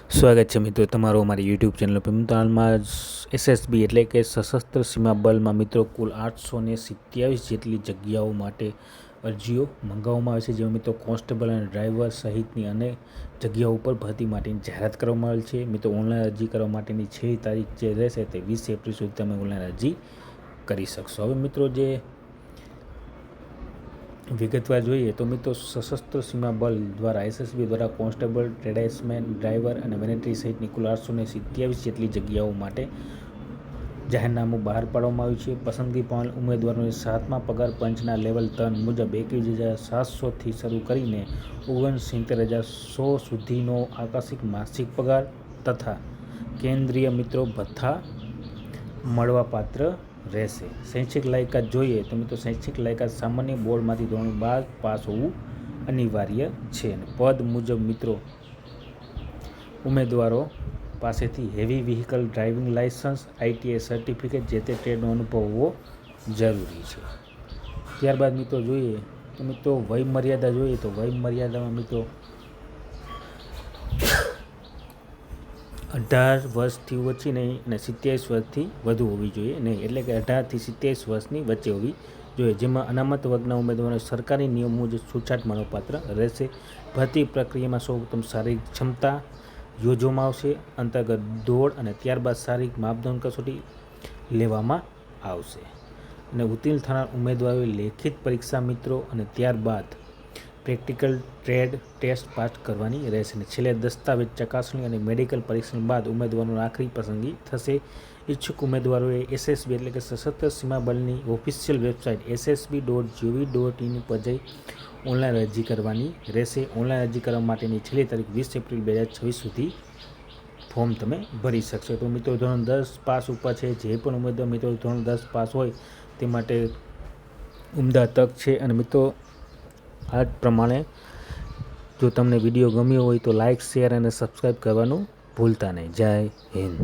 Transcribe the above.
સ્વાગત છે મિત્રો તમારો અમારી યુટ્યુબ ચેનલ પર. મિત્રો હાલમાં એસએસબી એટલે કે સશસ્ત્ર સીમા બલમાં મિત્રો કુલ 827 જેટલી જગ્યાઓ માટે અરજીઓ મંગાવવામાં આવે છે, જેમાં મિત્રો કોન્સ્ટેબલ અને ડ્રાઈવર સહિતની અનેક જગ્યાઓ ઉપર ભરતી માટેની જાહેરાત કરવામાં આવેલ છે. મિત્રો ઓનલાઈન અરજી કરવા માટેની છેલ્લી તારીખ જે રહેશે તે 20 એપ્રિલ સુધી તમે ઓનલાઈન અરજી કરી શકશો. હવે મિત્રો જે વિગતવાર જોઈએ તો મિત્રો સશસ્ત્ર સીમા બલ દ્વારા એસએસબી દ્વારા કોન્સ્ટેબલ, ટ્રેડ્સમેન, ડ્રાઈવર અને વેનેટરી સહિતની કુલ 827 જેટલી જગ્યાઓ માટે જાહેરનામું બહાર પાડવામાં આવ્યું છે. પસંદગી પામેલ ઉમેદવારોને 7મા પગાર પંચના લેવલ 3 મુજબ 21,700થી શરૂ કરીને 69,100 સુધીનો આકસ્મિક માસિક પગાર તથા કેન્દ્રીય મિત્રો ભથ્થા મળવાપાત્ર રહેશે. શૈક્ષિક લાયકાત જોઈએ તો મિત્રો શૈક્ષિક લાયકાત સામાન્ય બોર્ડમાંથી ધોરણ 12 પાસ હોવું અનિવાર્ય છે. અને પદ મુજબ મિત્રો ઉમેદવારો પાસેથી heavy vehicle driving licence, ITI certificate, જે તે ટ્રેડનો અનુભવ હોવો જરૂરી છે. ત્યારબાદ મિત્રો જોઈએ તો મિત્રો વય મર્યાદા જોઈએ તો વય મર્યાદામાં મિત્રો 18 વર્ષથી ઓછી નહીં અને 27 વર્ષથી વધુ હોવી જોઈએ નહીં, એટલે કે 18 થી 27 વર્ષની વચ્ચે હોવી જોઈએ. જેમાં અનામત વર્ગના ઉમેદવારો સરકારી નિયમ મુજબ છૂટછાટ મળવાપાત્ર રહેશે. ભરતી પ્રક્રિયામાં સૌપ્રથમ શારીરિક ક્ષમતા યોજવામાં આવશે, અંતર્ગત દોડ અને ત્યારબાદ શારીરિક માપદંડ કસોટી લેવામાં આવશે. અને ઉત્તીર્ણ થનાર ઉમેદવારોએ લેખિત પરીક્ષા મિત્રો અને ત્યારબાદ પ્રેક્ટિકલ ટ્રેડ ટેસ્ટ પાસ કરવાની રહેશે. અને છેલ્લે દસ્તાવેજ ચકાસણી અને મેડિકલ પરીક્ષણ બાદ ઉમેદવારોની આખરી પસંદગી થશે. ઈચ્છુક ઉમેદવારોએ એસએસબી એટલે કે સશસ્ત્ર સીમા બલની ઓફિશિયલ વેબસાઇટ ssb.gov.in પર જઈ ઓનલાઈન અરજી કરવાની રહેશે. ઓનલાઈન અરજી કરવા માટેની છેલ્લી તારીખ 20 એપ્રિલ 2026 સુધી ફોર્મ તમે ભરી શકશો. તો મિત્રો ધોરણ 10 પાસ ઉપર છે, જે પણ ઉમેદવાર મિત્રો ધોરણ 10 પાસ હોય તે માટે ઉમદા તક છે. અને મિત્રો આ જ પ્રમાણે જો તમને વિડીયો ગમ્યો હોય તો લાઇક, શેર અને સબસ્ક્રાઈબ કરવાનું ભૂલતા નહીં. જય હિન્દ.